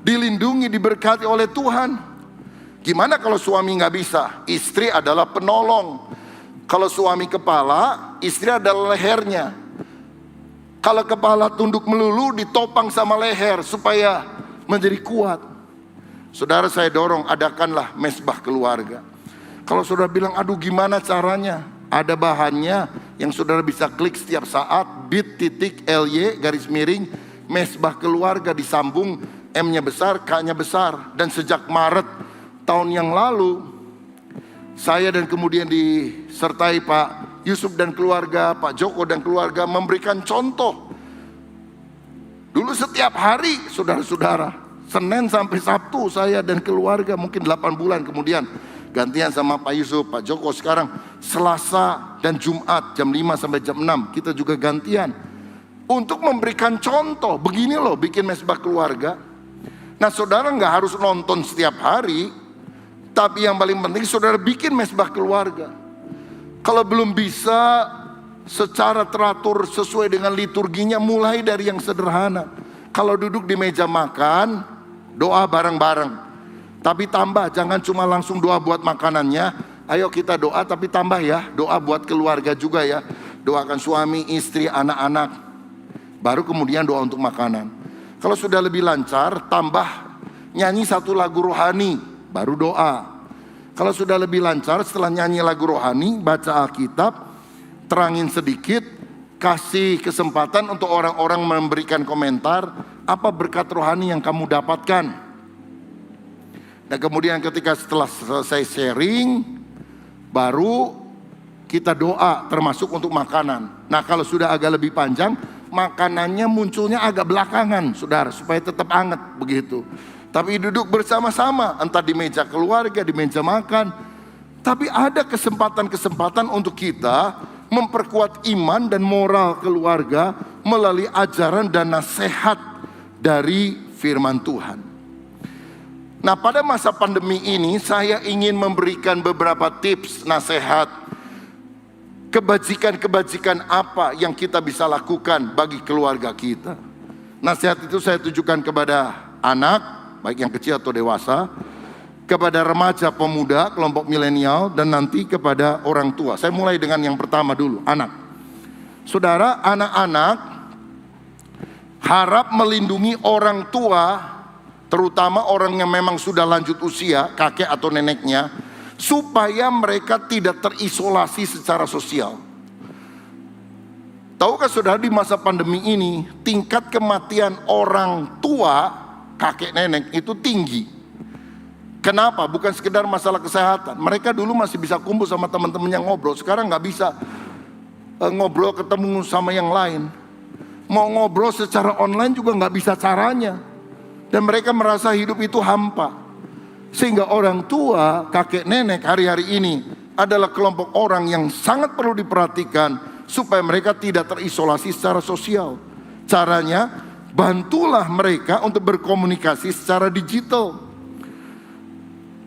dilindungi, diberkati oleh Tuhan. Gimana kalau suami nggak bisa? Istri adalah penolong. Kalau suami kepala, istri adalah lehernya. Kalau kepala tunduk melulu, ditopang sama leher supaya menjadi kuat. Saudara, saya dorong, adakanlah mesbah keluarga. Kalau saudara bilang, aduh gimana caranya? Ada bahannya yang saudara bisa klik setiap saat, bit.ly garis miring mesbah keluarga, disambung, M-nya besar, K-nya besar. Dan sejak Maret tahun yang lalu, saya dan kemudian disertai Pak Yusuf dan keluarga, Pak Joko dan keluarga memberikan contoh. Dulu setiap hari saudara-saudara, Senin sampai Sabtu saya dan keluarga, mungkin 8 bulan kemudian gantian sama Pak Yusuf, Pak Joko. Sekarang Selasa dan Jumat jam 5 sampai jam 6 kita juga gantian. Untuk memberikan contoh, begini loh bikin mesbah keluarga. Nah saudara nggak harus nonton setiap hari, tapi yang paling penting saudara bikin mesbah keluarga. Kalau belum bisa secara teratur sesuai dengan liturginya, mulai dari yang sederhana. Kalau duduk di meja makan, doa bareng-bareng. Tapi tambah, jangan cuma langsung doa buat makanannya. Ayo kita doa tapi tambah ya, doa buat keluarga juga ya. Doakan suami, istri, anak-anak. Baru kemudian doa untuk makanan. Kalau sudah lebih lancar, tambah nyanyi satu lagu rohani, baru doa. Kalau sudah lebih lancar, setelah nyanyi lagu rohani, baca Alkitab, terangin sedikit, kasih kesempatan untuk orang-orang memberikan komentar, apa berkat rohani yang kamu dapatkan. Dan kemudian ketika setelah selesai sharing, baru kita doa termasuk untuk makanan. Nah kalau sudah agak lebih panjang, makanannya munculnya agak belakangan, saudara, supaya tetap hangat begitu. Tapi duduk bersama-sama, entah di meja keluarga, di meja makan. Tapi ada kesempatan-kesempatan untuk kita memperkuat iman dan moral keluarga melalui ajaran dan nasihat dari firman Tuhan. Nah pada masa pandemi ini saya ingin memberikan beberapa tips, nasihat, kebajikan-kebajikan apa yang kita bisa lakukan bagi keluarga kita. Nasihat itu saya tujukan kepada anak, baik yang kecil atau dewasa, kepada remaja, pemuda, kelompok milenial, dan nanti kepada orang tua. Saya mulai dengan yang pertama dulu, anak. Saudara, anak-anak harap melindungi orang tua terutama orang yang memang sudah lanjut usia, kakek atau neneknya, supaya mereka tidak terisolasi secara sosial. Tahukah saudara, di masa pandemi ini tingkat kematian orang tua, kakek nenek itu tinggi. Kenapa? Bukan sekedar masalah kesehatan. Mereka dulu masih bisa kumpul sama teman-temannya ngobrol, sekarang nggak bisa ngobrol ketemu sama yang lain. Mau ngobrol secara online juga nggak bisa caranya. Dan mereka merasa hidup itu hampa. Sehingga orang tua, kakek nenek hari-hari ini adalah kelompok orang yang sangat perlu diperhatikan supaya mereka tidak terisolasi secara sosial. Caranya, bantulah mereka untuk berkomunikasi secara digital.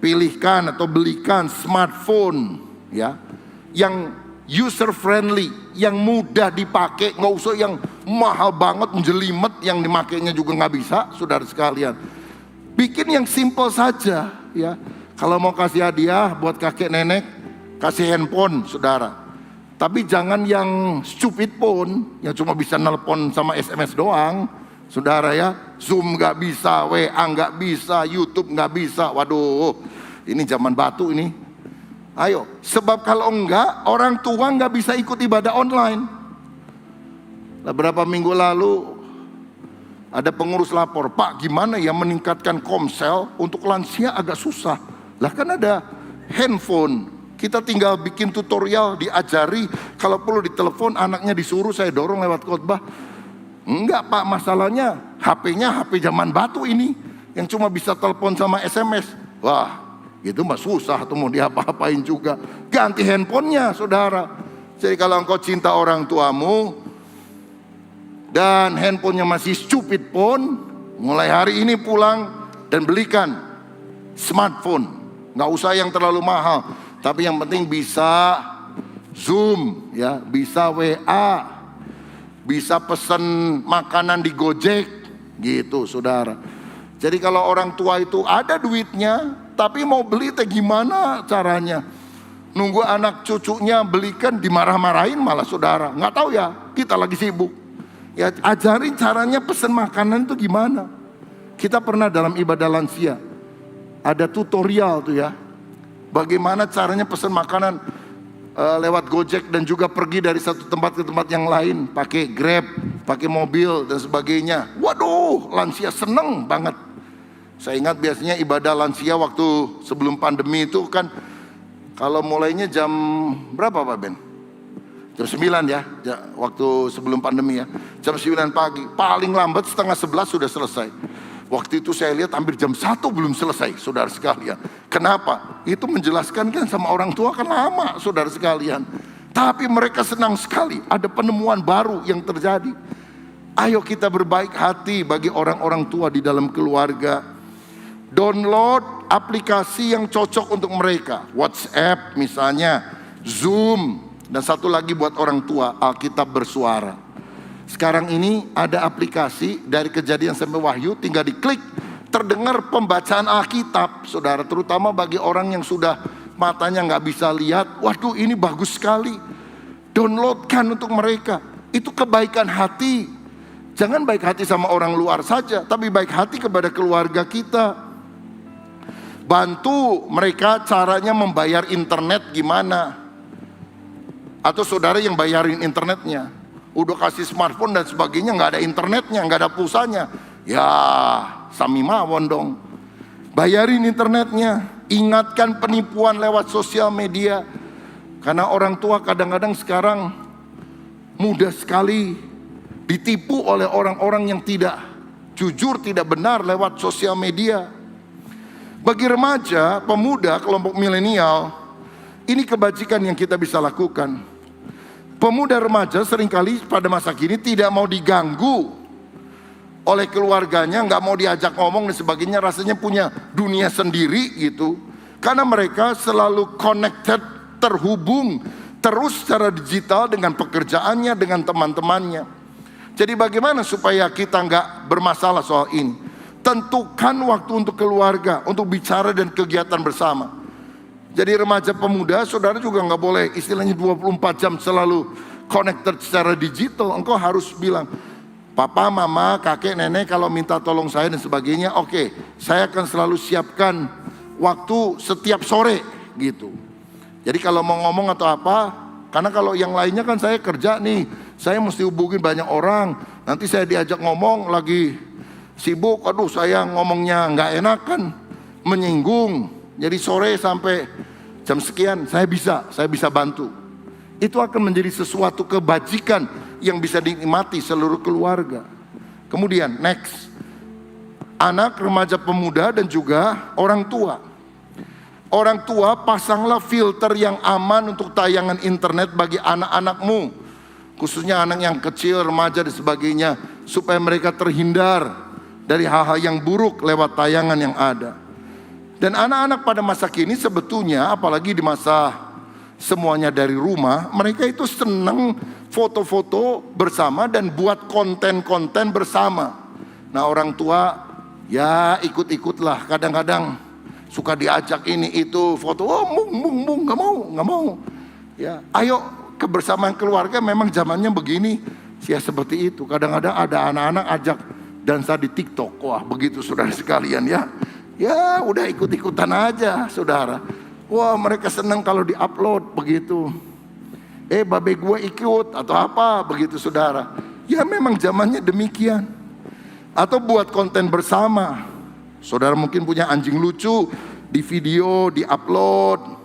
Pilihkan atau belikan smartphone ya, yang user friendly, yang mudah dipakai, nggak usah yang mahal banget, menjelimet, yang dimakainya juga nggak bisa, saudara sekalian. Bikin yang simple saja ya. Kalau mau kasih hadiah buat kakek nenek, kasih handphone saudara. Tapi jangan yang stupid phone, yang cuma bisa nelpon sama SMS doang, saudara ya. Zoom nggak bisa, WA nggak bisa, YouTube nggak bisa. Waduh, ini zaman batu ini. Ayo, sebab kalau enggak, orang tua nggak bisa ikut ibadah online. Beberapa minggu lalu ada pengurus lapor, Pak, gimana ya meningkatkan komsel untuk lansia agak susah. Lah kan ada handphone. Kita tinggal bikin tutorial, diajari, kalau perlu ditelepon anaknya disuruh, saya dorong lewat khotbah. Enggak Pak, masalahnya HP-nya HP zaman batu ini, yang cuma bisa telepon sama SMS. Wah, itu mah susah tuh, mau diapa-apain juga. Ganti handphonenya saudara. Jadi kalau engkau cinta orang tuamu dan handphonenya masih stupid phone, mulai hari ini pulang dan belikan smartphone. Nggak usah yang terlalu mahal, tapi yang penting bisa Zoom ya, bisa WA, bisa pesan makanan di Gojek gitu saudara. Jadi kalau orang tua itu ada duitnya tapi mau beli teh gimana caranya? Nunggu anak cucunya belikan, dimarah-marahin malah saudara. Nggak tahu ya, kita lagi sibuk. Ya ajarin caranya pesan makanan itu gimana. Kita pernah dalam ibadah lansia ada tutorial tuh ya, bagaimana caranya pesan makanan lewat Gojek dan juga pergi dari satu tempat ke tempat yang lain, pakai Grab, pakai mobil dan sebagainya. Waduh, lansia seneng banget. Saya ingat biasanya ibadah lansia waktu sebelum pandemi itu kan, kalau mulainya jam berapa Pak Ben? Jam 9 ya, waktu sebelum pandemi ya. Jam 9 pagi, paling lambat setengah 11 sudah selesai. Waktu itu saya lihat hampir jam 1 belum selesai, saudara sekalian. Kenapa? Itu menjelaskan kan sama orang tua kan lama, saudara sekalian. Tapi mereka senang sekali, ada penemuan baru yang terjadi. Ayo kita berbaik hati bagi orang-orang tua di dalam keluarga. Download aplikasi yang cocok untuk mereka. WhatsApp misalnya, Zoom, dan satu lagi buat orang tua, Alkitab Bersuara. Sekarang ini ada aplikasi dari Kejadian sampai Wahyu, tinggal diklik, terdengar pembacaan Alkitab, saudara. Terutama bagi orang yang sudah matanya nggak bisa lihat. Waduh, ini bagus sekali. Downloadkan untuk mereka. Itu kebaikan hati. Jangan baik hati sama orang luar saja, tapi baik hati kepada keluarga kita. Bantu mereka caranya membayar internet gimana. Atau saudara yang bayarin internetnya, udah kasih smartphone dan sebagainya, nggak ada internetnya, nggak ada pulsanya, ya sami mawon dong. Bayarin internetnya, ingatkan penipuan lewat sosial media, karena orang tua kadang-kadang sekarang mudah sekali ditipu oleh orang-orang yang tidak jujur, tidak benar lewat sosial media. Bagi remaja, pemuda, kelompok milenial, ini kebajikan yang kita bisa lakukan. Pemuda remaja seringkali pada masa kini tidak mau diganggu oleh keluarganya, nggak mau diajak ngomong dan sebagainya, rasanya punya dunia sendiri gitu. Karena mereka selalu connected, terhubung terus secara digital dengan pekerjaannya, dengan teman-temannya. Jadi bagaimana supaya kita nggak bermasalah soal ini? Tentukan waktu untuk keluarga, untuk bicara dan kegiatan bersama. Jadi remaja pemuda, saudara juga nggak boleh istilahnya 24 jam selalu connected secara digital. Engkau harus bilang, Papa, mama, kakek, nenek kalau minta tolong saya dan sebagainya, oke, saya akan selalu siapkan waktu setiap sore gitu. Jadi kalau mau ngomong atau apa, karena kalau yang lainnya kan saya kerja nih, saya mesti hubungin banyak orang. Nanti saya diajak ngomong lagi sibuk, aduh saya ngomongnya nggak enak kan, menyinggung. Jadi sore sampai jam sekian saya bisa bantu. Itu akan menjadi sesuatu kebajikan yang bisa dinikmati seluruh keluarga. Kemudian next, anak, remaja, pemuda dan juga orang tua. Orang tua pasanglah filter yang aman untuk tayangan internet bagi anak-anakmu, khususnya anak yang kecil, remaja dan sebagainya, supaya mereka terhindar dari hal-hal yang buruk lewat tayangan yang ada. Dan anak-anak pada masa kini sebetulnya, apalagi di masa semuanya dari rumah, mereka itu senang foto-foto bersama dan buat konten-konten bersama. Nah orang tua ya ikut-ikutlah, kadang-kadang suka diajak ini itu foto, oh mung, nggak mau. Ya, ayo kebersamaan keluarga memang zamannya begini, ya seperti itu. Kadang-kadang ada anak-anak ajak dansa di TikTok, wah begitu saudara sekalian ya. Ya udah ikut-ikutan aja saudara. Wah mereka senang kalau di-upload begitu. Babe gue ikut atau apa begitu saudara. Ya memang zamannya demikian. Atau buat konten bersama. Saudara mungkin punya anjing lucu, di video, di-upload.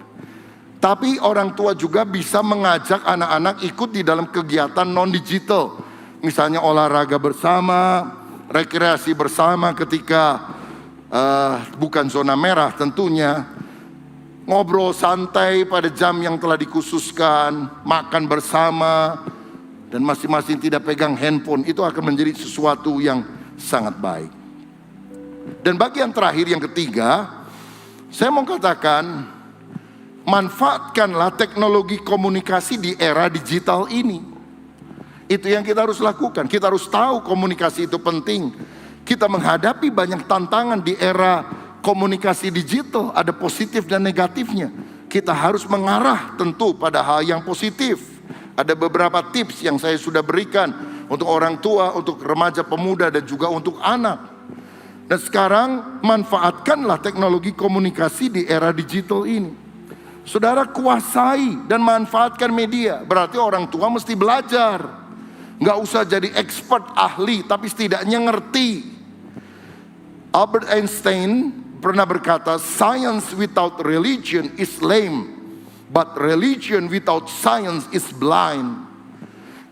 Tapi orang tua juga bisa mengajak anak-anak ikut di dalam kegiatan non-digital. Misalnya olahraga bersama, rekreasi bersama ketika bukan zona merah tentunya. Ngobrol santai pada jam yang telah dikhususkan, makan bersama, dan masing-masing tidak pegang handphone. Itu akan menjadi sesuatu yang sangat baik. Dan bagian terakhir yang ketiga, saya mau katakan, manfaatkanlah teknologi komunikasi di era digital ini. Itu yang kita harus lakukan. Kita harus tahu komunikasi itu penting. Kita menghadapi banyak tantangan di era komunikasi digital, ada positif dan negatifnya. Kita harus mengarah tentu pada hal yang positif. Ada beberapa tips yang saya sudah berikan untuk orang tua, untuk remaja, pemuda, dan juga untuk anak. Dan sekarang manfaatkanlah teknologi komunikasi di era digital ini. Saudara kuasai dan manfaatkan media. Berarti orang tua mesti belajar. Nggak usah jadi expert, ahli, tapi setidaknya ngerti. Albert Einstein pernah berkata, science without religion is lame, but religion without science is blind.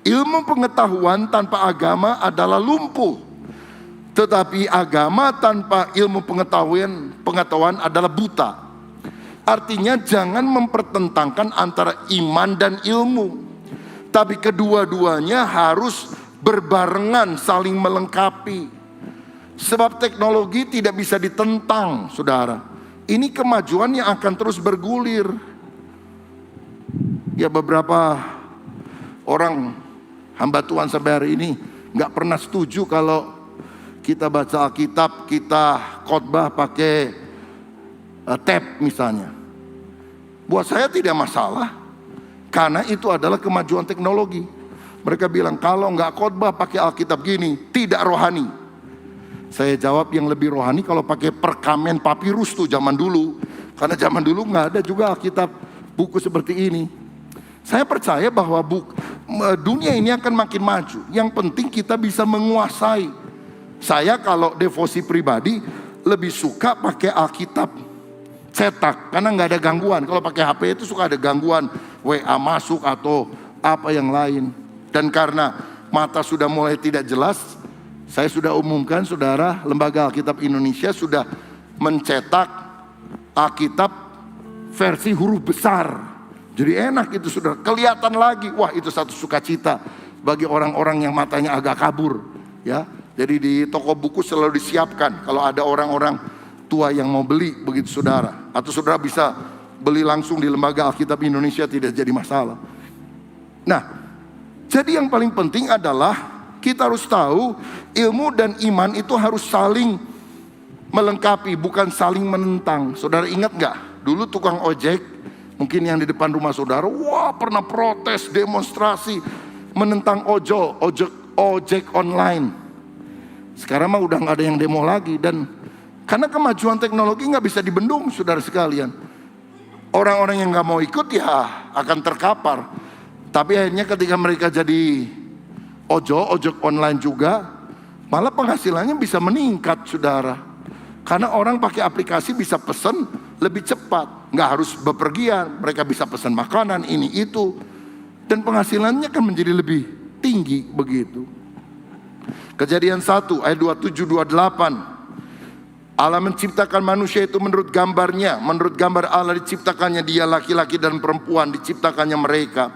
Ilmu pengetahuan tanpa agama adalah lumpuh, tetapi agama tanpa ilmu pengetahuan adalah buta. Artinya jangan mempertentangkan antara iman dan ilmu, tapi kedua-duanya harus berbarengan, saling melengkapi. Sebab teknologi tidak bisa ditentang, saudara. Ini kemajuan yang akan terus bergulir. Ya beberapa orang hamba Tuhan sampai hari ini nggak pernah setuju kalau kita baca Alkitab, kita khotbah pakai tab misalnya. Buat saya tidak masalah, karena itu adalah kemajuan teknologi. Mereka bilang kalau nggak khotbah pakai Alkitab gini, tidak rohani. Saya jawab yang lebih rohani kalau pakai perkamen papirus tuh zaman dulu. Karena zaman dulu nggak ada juga Alkitab buku seperti ini. Saya percaya bahwa dunia ini akan makin maju. Yang penting kita bisa menguasai. Saya kalau devosi pribadi lebih suka pakai Alkitab cetak. Karena nggak ada gangguan. Kalau pakai HP itu suka ada gangguan. WA masuk atau apa yang lain. Dan karena mata sudah mulai tidak jelas, saya sudah umumkan saudara, Lembaga Alkitab Indonesia sudah mencetak Alkitab versi huruf besar. Jadi enak itu saudara, kelihatan lagi. Wah itu satu sukacita bagi orang-orang yang matanya agak kabur. Ya, jadi di toko buku selalu disiapkan kalau ada orang-orang tua yang mau beli begitu saudara. Atau saudara bisa beli langsung di Lembaga Alkitab Indonesia, tidak jadi masalah. Nah, jadi yang paling penting adalah kita harus tahu ilmu dan iman itu harus saling melengkapi, bukan saling menentang. Saudara ingat gak? Dulu tukang ojek, mungkin yang di depan rumah saudara, wah pernah protes, demonstrasi, menentang ojek online. Sekarang mah udah nggak ada yang demo lagi, dan karena kemajuan teknologi nggak bisa dibendung, saudara sekalian. Orang-orang yang nggak mau ikut ya akan terkapar. Tapi akhirnya ketika mereka jadi ojek online juga, malah penghasilannya bisa meningkat, saudara. Karena orang pakai aplikasi bisa pesan lebih cepat, nggak harus bepergian. Mereka bisa pesan makanan ini itu, dan penghasilannya kan menjadi lebih tinggi begitu. Kejadian 1 ayat 27-28. Allah menciptakan manusia itu menurut gambarnya. Menurut gambar Allah diciptakannya dia, laki-laki dan perempuan diciptakannya mereka.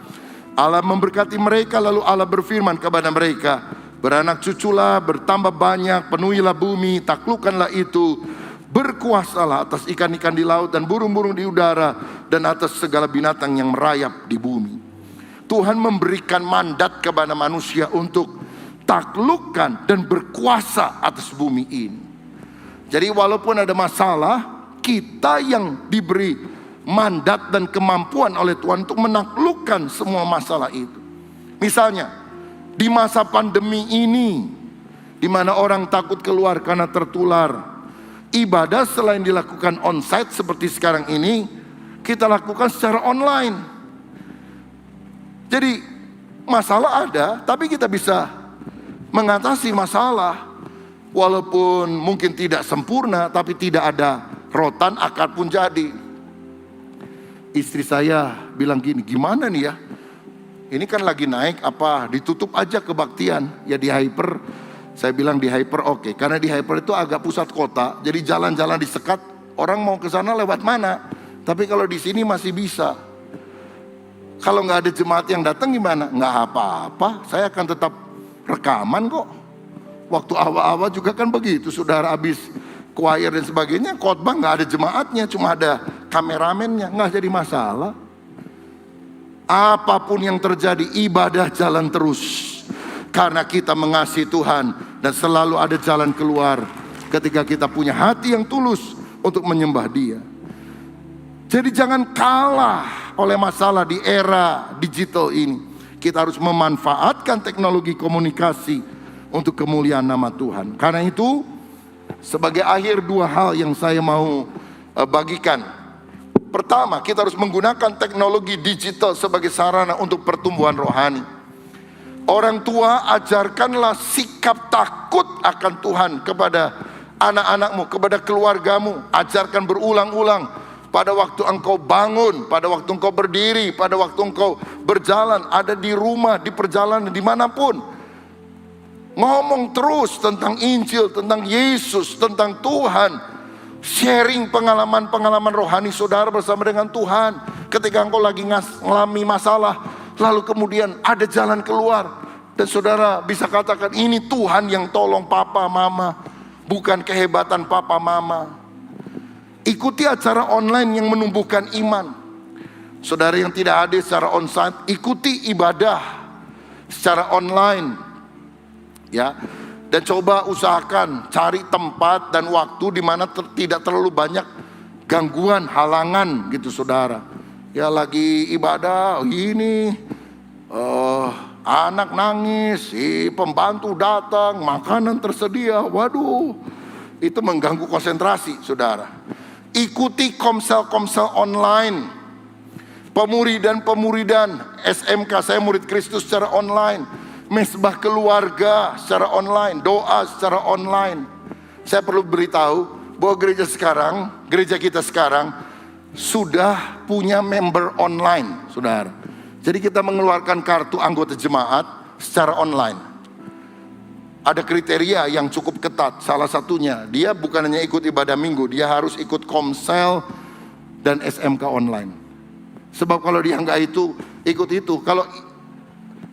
Allah memberkati mereka, lalu Allah berfirman kepada mereka, beranak cuculah, bertambah banyak, penuhilah bumi, taklukkanlah itu, berkuasalah atas ikan-ikan di laut dan burung-burung di udara, dan atas segala binatang yang merayap di bumi. Tuhan memberikan mandat kepada manusia untuk taklukkan dan berkuasa atas bumi ini. Jadi walaupun ada masalah, kita yang diberi mandat dan kemampuan oleh Tuhan untuk menaklukkan semua masalah itu. Misalnya, di masa pandemi ini, di mana orang takut keluar karena tertular, ibadah selain dilakukan onsite seperti sekarang ini, kita lakukan secara online. Jadi masalah ada, tapi kita bisa mengatasi masalah. Walaupun mungkin tidak sempurna, tapi tidak ada rotan, akar pun jadi. Istri saya bilang gini, gimana nih ya? Ini kan lagi naik, apa ditutup aja kebaktian? Ya di Hyper, saya bilang di Hyper oke. Karena di Hyper itu agak pusat kota, jadi jalan-jalan disekat. Orang mau ke sana lewat mana? Tapi kalau di sini masih bisa. Kalau nggak ada jemaat yang datang gimana? Nggak apa-apa, saya akan tetap rekaman kok. Waktu awal-awal juga kan begitu, saudara, habis choir dan sebagainya, khotbah nggak ada jemaatnya, cuma ada kameramennya, nggak jadi masalah. Apapun yang terjadi, ibadah jalan terus, karena kita mengasihi Tuhan dan selalu ada jalan keluar ketika kita punya hati yang tulus untuk menyembah Dia. Jadi jangan kalah oleh masalah di era digital ini. Kita harus memanfaatkan teknologi komunikasi untuk kemuliaan nama Tuhan. Karena itu, sebagai akhir 2 hal yang saya mau bagikan. Pertama, kita harus menggunakan teknologi digital sebagai sarana untuk pertumbuhan rohani. Orang tua, ajarkanlah sikap takut akan Tuhan kepada anak-anakmu, kepada keluargamu. Ajarkan berulang-ulang. Pada waktu engkau bangun, pada waktu engkau berdiri, pada waktu engkau berjalan, ada di rumah, di perjalanan, dimanapun. Ngomong terus tentang Injil, tentang Yesus, tentang Tuhan. Sharing pengalaman-pengalaman rohani saudara bersama dengan Tuhan. Ketika engkau lagi ngalami masalah, lalu kemudian ada jalan keluar. Dan saudara bisa katakan, ini Tuhan yang tolong papa mama, bukan kehebatan papa mama. Ikuti acara online yang menumbuhkan iman. Saudara yang tidak hadir secara onsite, ikuti ibadah secara online. Ya, dan coba usahakan cari tempat dan waktu di mana tidak terlalu banyak gangguan, halangan gitu, saudara. Ya lagi ibadah, ini anak nangis, si pembantu datang, makanan tersedia, waduh, itu mengganggu konsentrasi, saudara. Ikuti komsel-komsel online, pemuridan SMK, saya murid Kristus secara online. Mesbah keluarga secara online, doa secara online. Saya perlu beritahu bahwa gereja kita sekarang sudah punya member online, saudara. Jadi kita mengeluarkan kartu anggota jemaat secara online. Ada kriteria yang cukup ketat. Salah satunya, dia bukan hanya ikut ibadah minggu, dia harus ikut komsel dan SMK online. Sebab kalau dia nggak ikut itu, kalau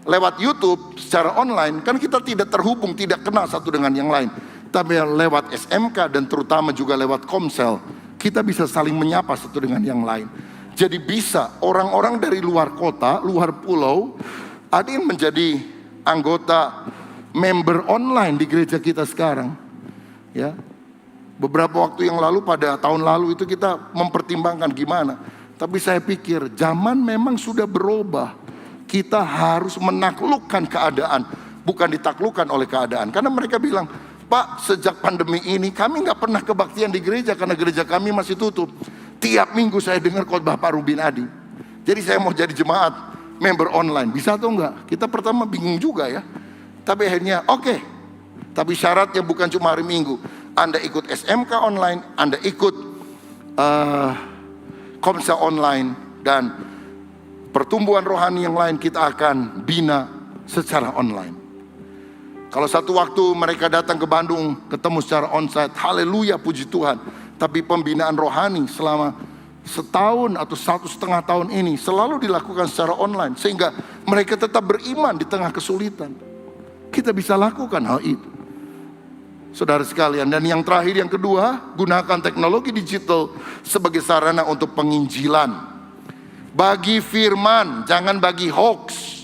lewat YouTube secara online kan kita tidak terhubung, tidak kenal satu dengan yang lain. Tapi lewat SMK dan terutama juga lewat komsel, kita bisa saling menyapa satu dengan yang lain. Jadi bisa orang-orang dari luar kota, luar pulau, ada yang menjadi anggota member online di gereja kita sekarang. Ya, beberapa waktu yang lalu, pada tahun lalu itu kita mempertimbangkan gimana. Tapi saya pikir zaman memang sudah berubah. Kita harus menaklukkan keadaan, bukan ditaklukkan oleh keadaan. Karena mereka bilang, Pak, sejak pandemi ini kami nggak pernah kebaktian di gereja karena gereja kami masih tutup. Tiap minggu saya dengar khotbah Pak Rubin Adi. Jadi saya mau jadi jemaat member online, bisa atau enggak? Kita pertama bingung juga ya. Tapi akhirnya oke. Tapi syaratnya bukan cuma hari Minggu. Anda ikut SMK online, Anda ikut Komsel online, dan pertumbuhan rohani yang lain kita akan bina secara online. Kalau satu waktu mereka datang ke Bandung, ketemu secara onsite, haleluya, puji Tuhan. Tapi pembinaan rohani selama setahun atau 1,5 tahun ini selalu dilakukan secara online. Sehingga mereka tetap beriman di tengah kesulitan. Kita bisa lakukan hal itu, saudara sekalian. Dan yang terakhir, yang kedua, gunakan teknologi digital sebagai sarana untuk penginjilan. Bagi firman, jangan bagi hoax.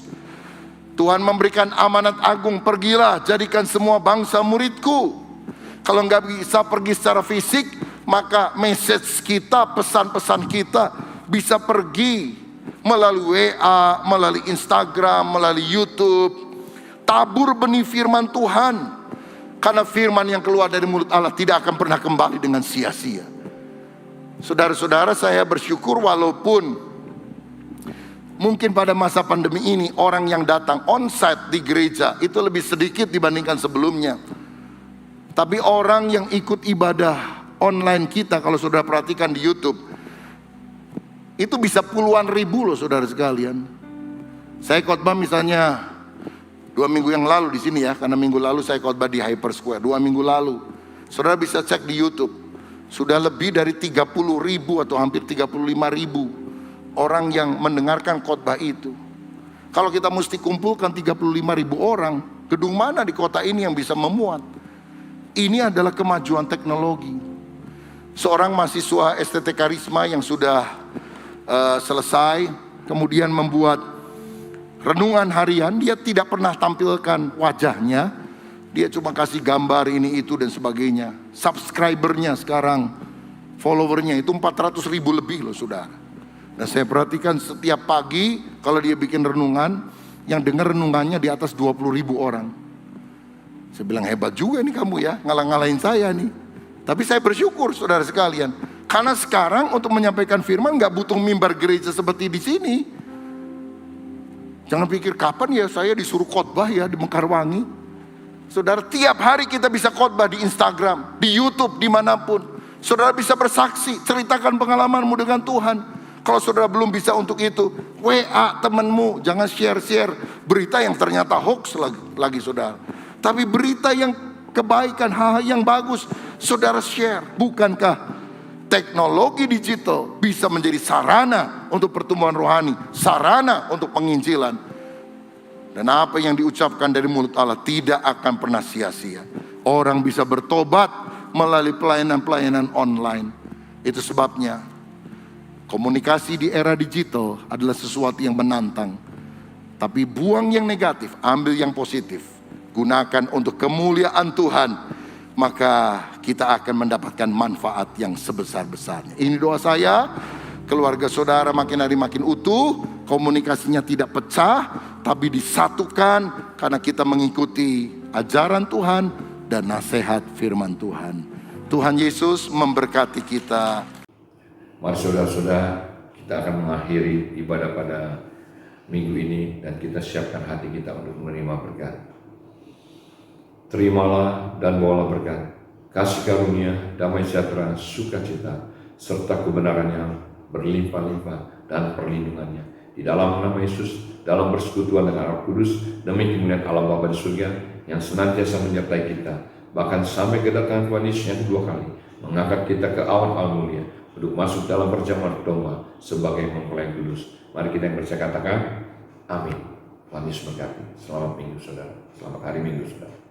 Tuhan memberikan amanat agung, pergilah jadikan semua bangsa muridku. Kalau nggak bisa pergi secara fisik, maka message kita, pesan-pesan kita bisa pergi melalui WA, melalui Instagram, melalui YouTube. Tabur benih firman Tuhan, karena firman yang keluar dari mulut Allah tidak akan pernah kembali dengan sia-sia. Saudara-saudara, saya bersyukur walaupun mungkin pada masa pandemi ini orang yang datang onsite di gereja itu lebih sedikit dibandingkan sebelumnya. Tapi orang yang ikut ibadah online kita, kalau saudara perhatikan di YouTube, itu bisa puluhan ribu loh saudara sekalian. Saya khotbah misalnya 2 minggu yang lalu di sini ya, karena minggu lalu saya khotbah di Hyper Square. 2 minggu lalu, saudara bisa cek di YouTube, sudah lebih dari 30 ribu atau hampir 35 ribu orang yang mendengarkan khotbah itu. Kalau kita mesti kumpulkan 35 ribu orang, gedung mana di kota ini yang bisa memuat? Ini adalah kemajuan teknologi. Seorang mahasiswa STT Karisma yang sudah selesai, kemudian membuat renungan harian. Dia tidak pernah tampilkan wajahnya, dia cuma kasih gambar ini itu dan sebagainya. Subscribernya sekarang, followernya itu 400 ribu lebih loh saudara. Nah saya perhatikan setiap pagi kalau dia bikin renungan, yang dengar renungannya di atas 20 ribu orang. Saya bilang hebat juga nih kamu ya, ngalah-ngalahin saya nih. Tapi saya bersyukur saudara sekalian, karena sekarang untuk menyampaikan firman gak butuh mimbar gereja seperti di sini. Jangan pikir kapan ya saya disuruh khotbah ya di Mekarwangi. Saudara, tiap hari kita bisa khotbah di Instagram, di YouTube, dimanapun. Saudara bisa bersaksi, ceritakan pengalamanmu dengan Tuhan. Kalau saudara belum bisa untuk itu, WA temanmu, jangan share-share berita yang ternyata hoax lagi saudara. Tapi berita yang kebaikan, hal yang bagus, saudara share. Bukankah teknologi digital bisa menjadi sarana untuk pertumbuhan rohani, sarana untuk penginjilan? Dan apa yang diucapkan dari mulut Allah tidak akan pernah sia-sia. Orang bisa bertobat melalui pelayanan-pelayanan online. Itu sebabnya komunikasi di era digital adalah sesuatu yang menantang. Tapi buang yang negatif, ambil yang positif. Gunakan untuk kemuliaan Tuhan, maka kita akan mendapatkan manfaat yang sebesar-besarnya. Ini doa saya, keluarga saudara makin hari makin utuh, komunikasinya tidak pecah, tapi disatukan karena kita mengikuti ajaran Tuhan dan nasihat firman Tuhan. Tuhan Yesus memberkati kita. Mari saudara-saudara, kita akan mengakhiri ibadah pada minggu ini dan kita siapkan hati kita untuk menerima berkat. Terimalah dan bawalah berkat, kasih karunia, damai sejahtera, sukacita, serta kebenaran yang berlimpah-limpah dan perlindungannya. Di dalam nama Yesus, dalam persekutuan dengan Roh Kudus, demi kemuliaan Allah Bapa di surga yang senantiasa menyertai kita, bahkan sampai kedatangan Tuhan Yesus yang kedua kali, mengangkat kita ke awan-awan mulia, untuk masuk dalam perjamuan domba sebagai mempelai kudus. Mari kita yang percaya katakan, amin. Tuhan Yesus memberkati. Selamat minggu saudara, selamat hari minggu saudara.